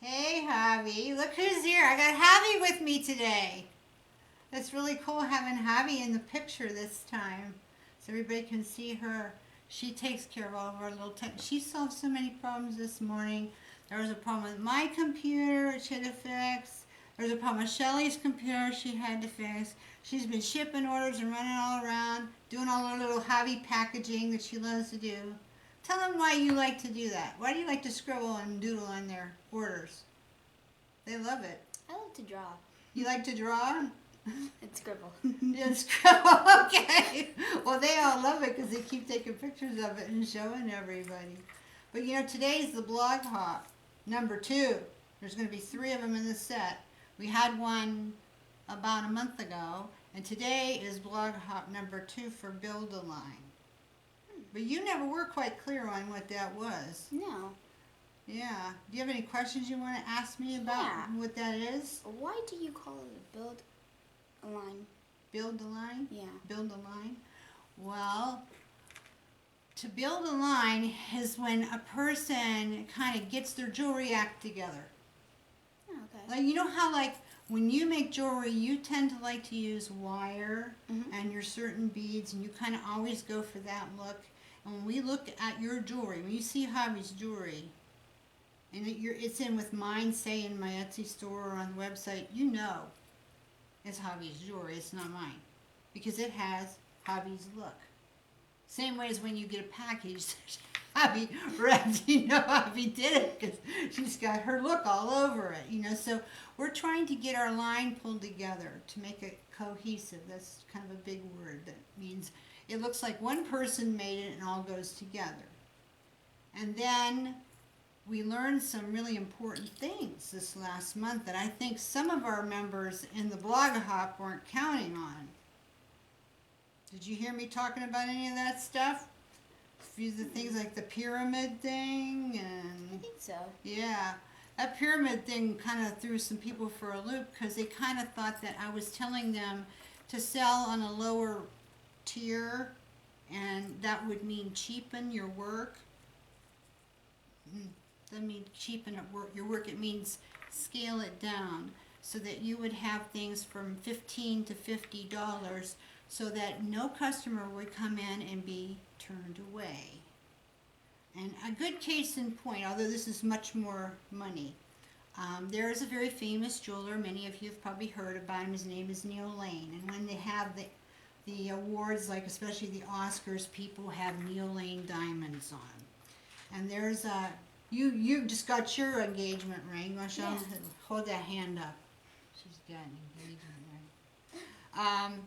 Hey, Javi. Look who's here. I got Javi with me today. It's really cool having Javi in the picture this time so everybody can see her. She takes care of all of our little tech. She solved so many problems this morning. There was a problem with my computer she had to fix. There was a problem with Shelly's computer she had to fix. She's been shipping orders and running all around, doing all her little Javi packaging that she loves to do. Tell them why you like to do that. Why do you like to scribble and doodle on their orders? They love it. I love to draw You like to draw? and scribble. Yeah, scribble. Okay. Well, they all love it because they keep taking pictures of it and showing everybody. But you know, today's the blog hop number 2. There's going to be 3 of them in the set. We had one about a month ago, and today is blog hop number 2 for Build a Line. But you never were quite clear on what that was. No. Yeah. Do you have any questions you want to ask me about what that is? Why do you call it build a line? Build a line? Yeah. Build a line? Well, to build a line is when a person kind of gets their jewelry act together. Oh, okay. Like, you know how, like, when you make jewelry, you tend to like to use wire and your certain beads, and you kind of always go for that look. And when we look at your jewelry, when you see Javi's jewelry, and it's in with mine, say in my Etsy store or on the website, you know it's Javi's jewelry, it's not mine. Because it has Javi's look. Same way as when you get a package, Javi wrapped, you know Javi did it because she's got her look all over it, you know. So we're trying to get our line pulled together to make it cohesive. That's kind of a big word that means it looks like one person made it and all goes together. And then we learned some really important things this last month that I think some of our members in the blog hop weren't counting on. Did you hear me talking about any of that stuff? A few of the things like the pyramid thing I and think so. yeah. That pyramid thing kind of threw some people for a loop because they kind of thought that I was telling them to sell on a lower tier and that would mean cheapen your work. Doesn't mean cheapen your work. It means scale it down so that you would have things from $15 to $50 so that no customer would come in and be turned away. And a good case in point, although this is much more money, there is a very famous jeweler, many of you have probably heard about him, his name is Neil Lane, and when they have the awards, like especially the Oscars, people have Neil Lane diamonds on. And there's a, you just got your engagement ring, Michelle, Yeah. hold that hand up. She's got an engagement ring.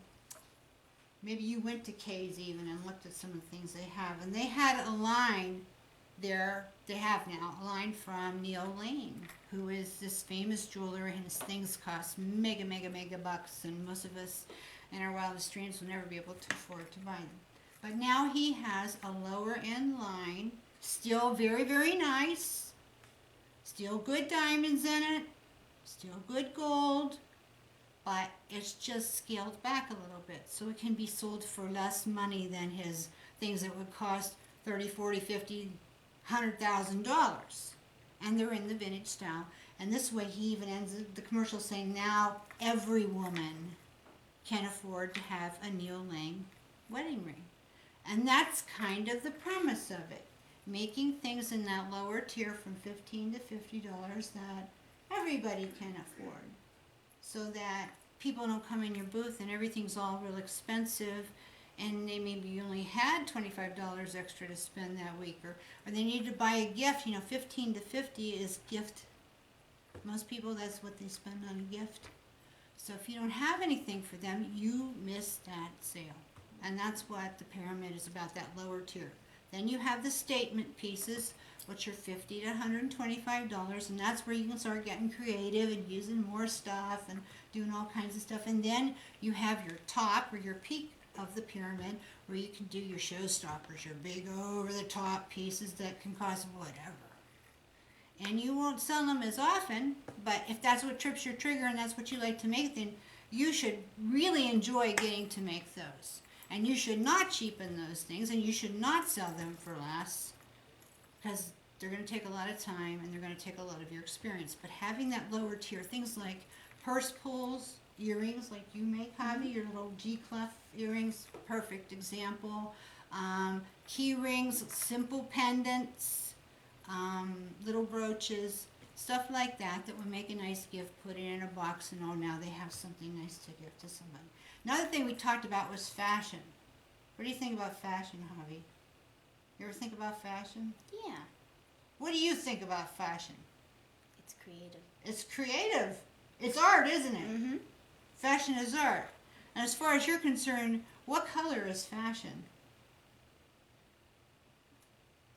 Maybe you went to Kay's even and looked at some of the things they have, and they had a line there, they have now, a line from Neil Lane, who is this famous jeweler, and his things cost mega bucks, and most of us in our wildest dreams will never be able to afford to buy them. But now he has a lower end line, still very nice, still good diamonds in it, still good gold, but it's just scaled back a little bit so it can be sold for less money than his things that would cost $30, $40, $50, $100,000. And they're in the vintage style. And this way he even ends the commercial saying now every woman can afford to have a Neil Lane wedding ring. And that's kind of the premise of it. Making things in that lower tier from $15 to $50 that everybody can afford. So that people don't come in your booth and everything's all real expensive and they maybe only had $25 extra to spend that week, or they need to buy a gift. You know, 15 to 50 is gift. Most people, that's what they spend on a gift. So if you don't have anything for them, you miss that sale. And that's what the pyramid is about, that lower tier. Then you have the statement pieces, which are $50 to $125, and that's where you can start getting creative and using more stuff and doing all kinds of stuff. And then you have your top or your peak of the pyramid where you can do your showstoppers, your big over-the-top pieces that can cost whatever. And you won't sell them as often, but if that's what trips your trigger and that's what you like to make, then you should really enjoy getting to make those. And you should not cheapen those things, and you should not sell them for less, because they're going to take a lot of time and they're going to take a lot of your experience. But having that lower tier, things like purse pulls, earrings like you make, Javi, your little G-clef earrings, perfect example. Key rings, simple pendants, little brooches, stuff like that that would make a nice gift. Put it in a box and oh, now they have something nice to give to somebody. Another thing we talked about was fashion. What do you think about fashion, Javi? You ever think about fashion? Yeah. What do you think about fashion? It's creative. It's creative. It's art, isn't it? Mm-hmm. Fashion is art. And as far as you're concerned, what color is fashion?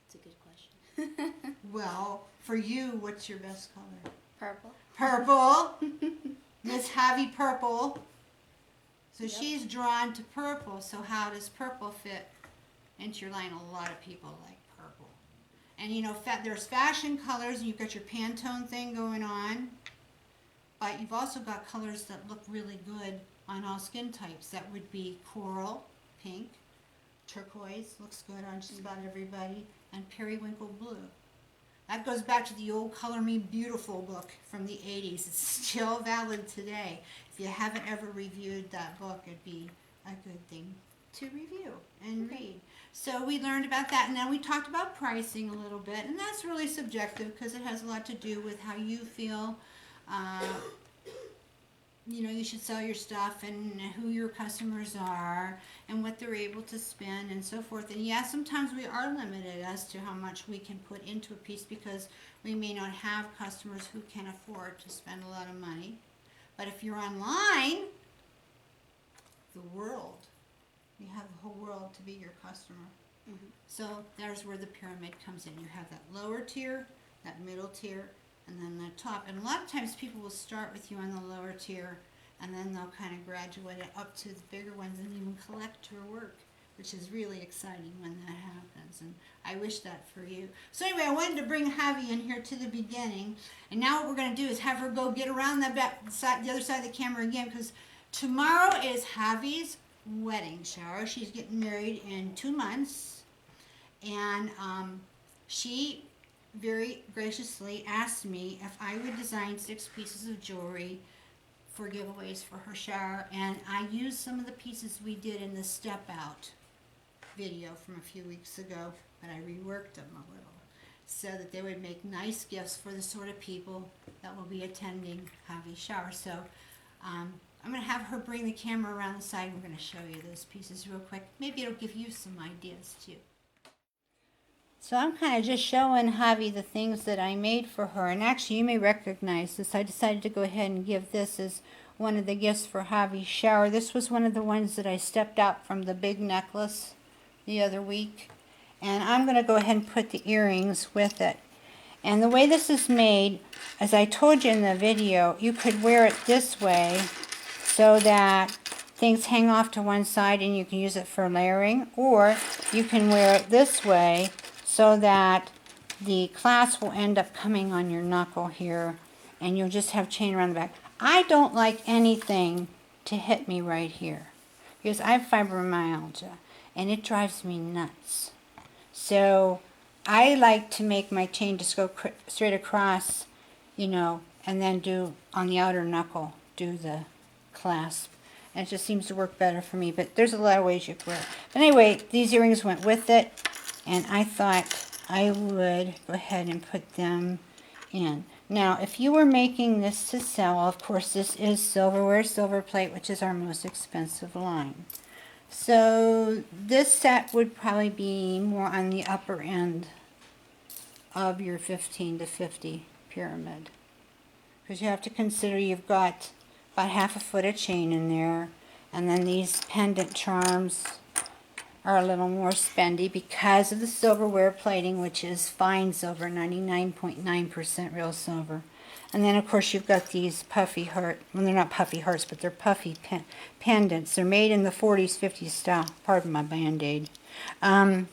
It's a good question. Well, for you, what's your best color? Purple. Purple. Miss Javi Purple. So Yep. she's drawn to purple. So how does purple fit into your line? A lot of people like purple. And you know, there's fashion colors, and you've got your Pantone thing going on. But you've also got colors that look really good on all skin types. That would be coral, pink, turquoise, looks good on just about everybody, and periwinkle blue. That goes back to the old Color Me Beautiful book from the 80s. It's still valid today. If you haven't ever reviewed that book, it'd be a good thing to review and read. So we learned about that, and then we talked about pricing a little bit, and that's really subjective because it has a lot to do with how you feel. You know, you should sell your stuff and who your customers are and what they're able to spend and so forth. And yeah, sometimes we are limited as to how much we can put into a piece because we may not have customers who can afford to spend a lot of money. But if you're online, the world, you have the whole world to be your customer. Mm-hmm. So there's where the pyramid comes in. You have that lower tier, that middle tier, and then the top. And a lot of times people will start with you on the lower tier, and then they'll kind of graduate it up to the bigger ones and even collect your work, which is really exciting when that happens. And I wish that for you. So anyway, I wanted to bring Javi in here to the beginning. And now what we're going to do is have her go get around the other side of the camera again, because tomorrow is Javi's wedding shower. She's getting married in 2 months. And she very graciously asked me if I would design 6 pieces of jewelry for giveaways for her shower, and I used some of the pieces we did in the Step Out video from a few weeks ago, but I reworked them a little so that they would make nice gifts for the sort of people that will be attending Javi's shower. So I'm going to have her bring the camera around the side, and we're going to show you those pieces real quick. Maybe it'll give you some ideas too. So I'm kind of just showing Javi the things that I made for her. And actually, you may recognize this. I decided to go ahead and give this as one of the gifts for Javi's shower. This was one of the ones that I stepped out from the big necklace the other week. And I'm going to go ahead and put the earrings with it. And the way this is made, as I told you in the video, you could wear it this way so that things hang off to one side and you can use it for layering. Or you can wear it this way so that the clasp will end up coming on your knuckle here, and you'll just have chain around the back. I don't like anything to hit me right here because I have fibromyalgia and it drives me nuts. So I like to make my chain just go straight across, you know, and then do on the outer knuckle, do the clasp. And it just seems to work better for me, but there's a lot of ways you can wear it. But anyway, these earrings went with it. And I thought I would go ahead and put them in. Now, if you were making this to sell, of course, this is silverware, silver plate, which is our most expensive line. So this set would probably be more on the upper end of your 15 to 50 pyramid. Because you have to consider you've got about half a foot of chain in there. And then these pendant charms are a little more spendy because of the silverware plating, which is fine silver, 99.9% real silver. And then, of course, you've got these puffy heart, well, they're not puffy hearts, but they're puffy pendants. They're made in the 40s, 50s style. Pardon my Band-Aid. They're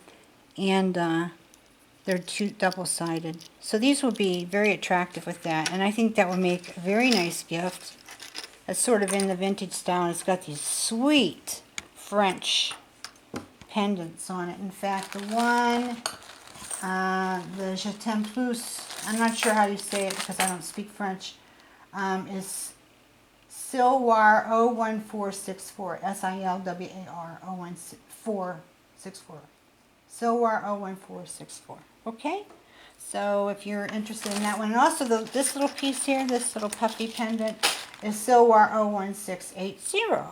double-sided. So these will be very attractive with that. And I think that will make a very nice gift. It's sort of in the vintage style. And it's got these sweet French pendants on it. In fact, the one The Je t'aime plus, I'm not sure how you say it because I don't speak French, is Silwar 01464, Silwar 01464, Silwar 01464, okay? So if you're interested in that one, and also this little piece here, this little puffy pendant, is Silwar 01680.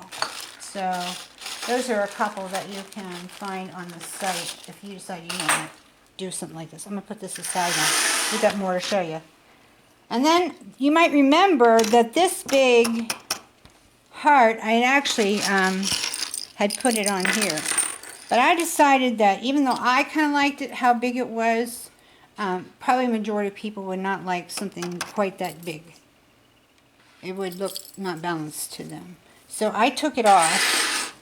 So those are a couple that you can find on the site if you decide you want to do something like this. I'm going to put this aside now. We've got more to show you. And then you might remember that this big heart, I actually had put it on here. But I decided that even though I kind of liked it, how big it was, probably a majority of people would not like something quite that big. It would look not balanced to them. So I took it off,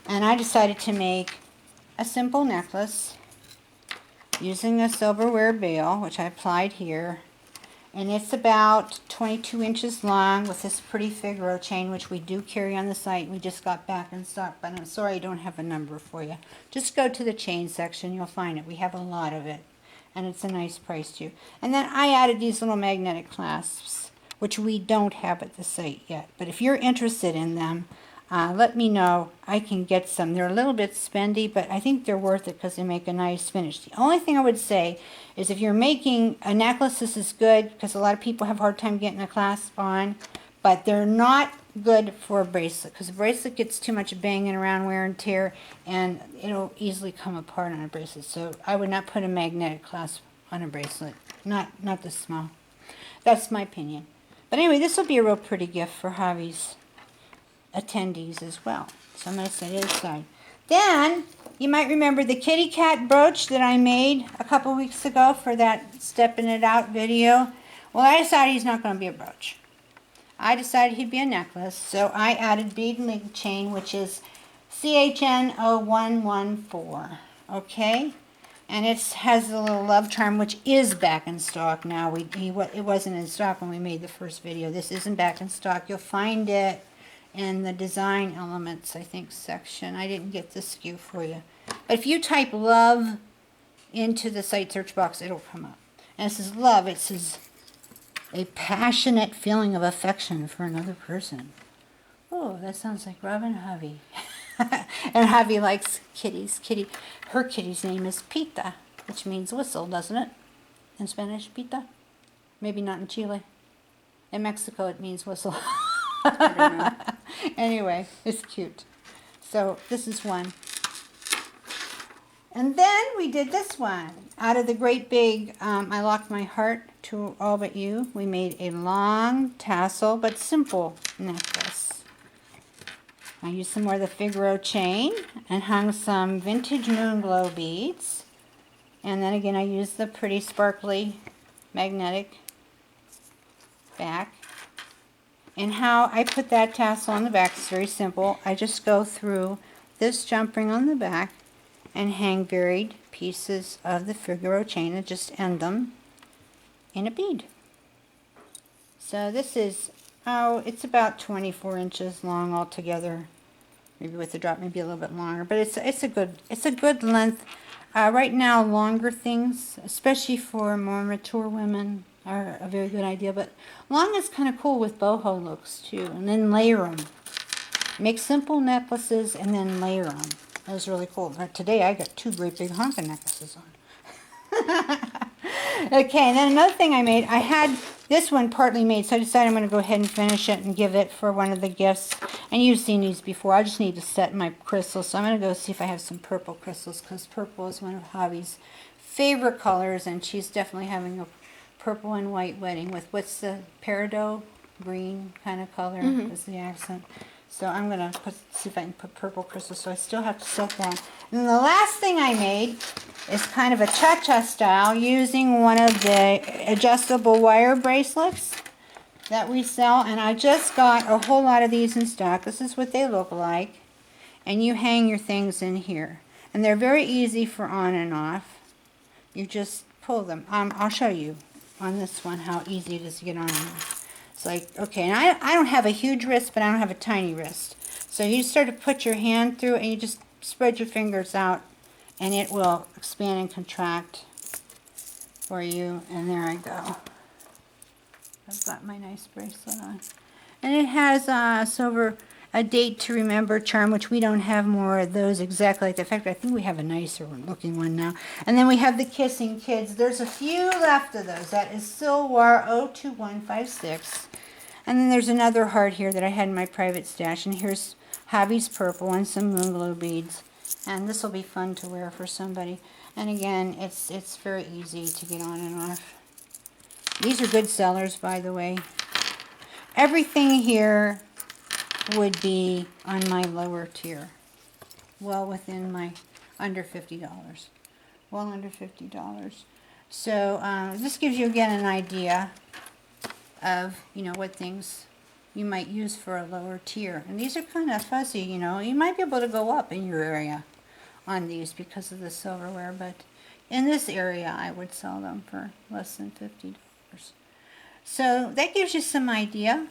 and I decided to make a simple necklace using a silverware bail, which I applied here. And it's about 22 inches long with this pretty Figaro chain, which we do carry on the site. We just got back in stock, but I'm sorry I don't have a number for you. Just go to the chain section, you'll find it. We have a lot of it, and it's a nice price too. And then I added these little magnetic clasps, which we don't have at the site yet. But if you're interested in them, let me know. I can get some. They're a little bit spendy, but I think they're worth it because they make a nice finish. The only thing I would say is if you're making a necklace, this is good because a lot of people have a hard time getting a clasp on, but they're not good for a bracelet because a bracelet gets too much banging around, wear and tear, and it'll easily come apart on a bracelet. So I would not put a magnetic clasp on a bracelet. Not this small. That's my opinion. But anyway, this will be a real pretty gift for Javi's attendees as well. So I'm going to set it aside. Then, you might remember the kitty cat brooch that I made a couple weeks ago for that Stepping It Out video. Well, I decided he's not going to be a brooch. I decided he'd be a necklace, so I added bead and link chain, which is CHN0114. Okay? And it has a little love charm, which is back in stock now. It wasn't in stock when we made the first video. This isn't back in stock. You'll find it in the design elements, I think, section. I didn't get the SKU for you. But if you type love into the site search box, it'll come up. And it says love. It says a passionate feeling of affection for another person. Oh, that sounds like Robin Javi. And Javi likes kitties. Her kitty's name is Pita, which means whistle, doesn't it? In Spanish, Pita? Maybe not in Chile. In Mexico, it means whistle. I don't know. Anyway, it's cute. So this is one. And then we did this one. Out of the great big, I Locked My Heart to All But You, we made a long tassel but simple necklace. I used some more of the Figaro chain and hung some vintage moon glow beads. And then again I used the pretty sparkly magnetic back. And how I put that tassel on the back is very simple. I just go through this jump ring on the back and hang varied pieces of the Figaro chain and just end them in a bead. So this is, it's about 24 inches long altogether. Maybe with the drop, maybe a little bit longer, but it's a good length. Right now, longer things, especially for more mature women, are a very good idea, but long is kind of cool with boho looks too, and then layer them. Make simple necklaces and then layer them. That was really cool. But today I got two great big honking necklaces on. Okay, and then another thing I made, I had this one partly made, so I decided I'm going to go ahead and finish it and give it for one of the gifts. And you've seen these before. I just need to set my crystals, so I'm going to go see if I have some purple crystals, because purple is one of Javi's favorite colors, and she's definitely having a purple and white wedding with what's the peridot green kind of color is the accent. So I'm going to see if I can put purple crystals, so I still have to set that. And the last thing I made is kind of a cha-cha style using one of the adjustable wire bracelets that we sell. And I just got a whole lot of these in stock. This is what they look like. And you hang your things in here. And they're very easy for on and off. You just pull them. I'll show you on this one how easy it is to get on and off. It's like, okay, and I don't have a huge wrist, but I don't have a tiny wrist. So you start to put your hand through it, and you just spread your fingers out, and it will expand and contract for you. And there I go. I've got my nice bracelet on. And it has a date to remember charm, which we don't have more of those exactly like that. In fact, I think we have a nicer looking one now. And then we have the Kissing Kids. There's a few left of those. That is Silwar 02156. And then there's another heart here that I had in my private stash. And here's Hobby's Purple and some Moonglow beads. And this will be fun to wear for somebody. And again, it's very easy to get on and off. These are good sellers, by the way. Everything here would be on my lower tier. Well within my under $50. Well under $50. So this gives you again an idea of, you know, what things you might use for a lower tier. And these are kind of fuzzy, you know. You might be able to go up in your area on these because of the silverware, but in this area I would sell them for less than $50. So that gives you some idea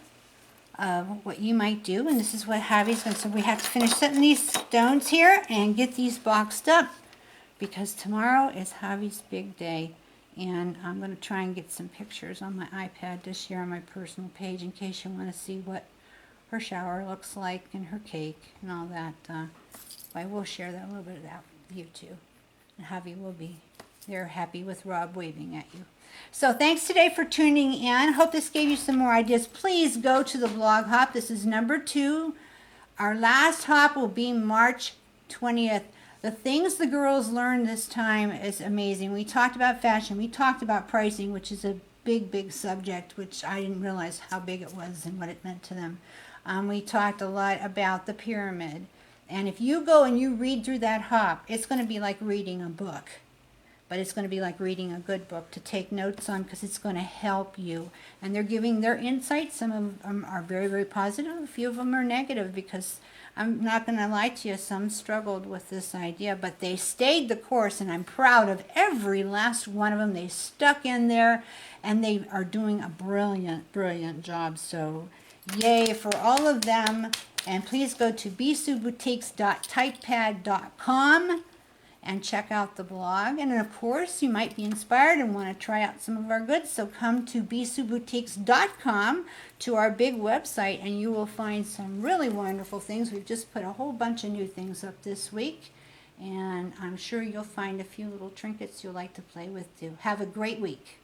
of what you might do, and this is what Javi's going to. So we have to finish setting these stones here and get these boxed up because tomorrow is Javi's big day, and I'm going to try and get some pictures on my iPad to share on my personal page in case you want to see what her shower looks like and her cake and all that. I will share that a little bit of that with you too, and Javi will be there happy with Rob waving at you. So thanks today for tuning in. Hope this gave you some more ideas. Please go to the blog hop. This is number 2. Our last hop will be March 20th. The things the girls learned this time is amazing. We talked about fashion. We talked about pricing, which is a big, big subject, which I didn't realize how big it was and what it meant to them. We talked a lot about the pyramid. And if you go and you read through that hop, it's going to be like reading a book. But it's going to be like reading a good book to take notes on because it's going to help you. And they're giving their insights. Some of them are very, very positive. A few of them are negative because I'm not going to lie to you. Some struggled with this idea, but they stayed the course, and I'm proud of every last one of them. They stuck in there, and they are doing a brilliant, brilliant job. So yay for all of them. And please go to bisuboutiques.typepad.com. and check out the blog. And of course, you might be inspired and want to try out some of our goods, so come to bisuboutiques.com to our big website, and you will find some really wonderful things. We've just put a whole bunch of new things up this week, and I'm sure you'll find a few little trinkets you'll like to play with too. Have a great week.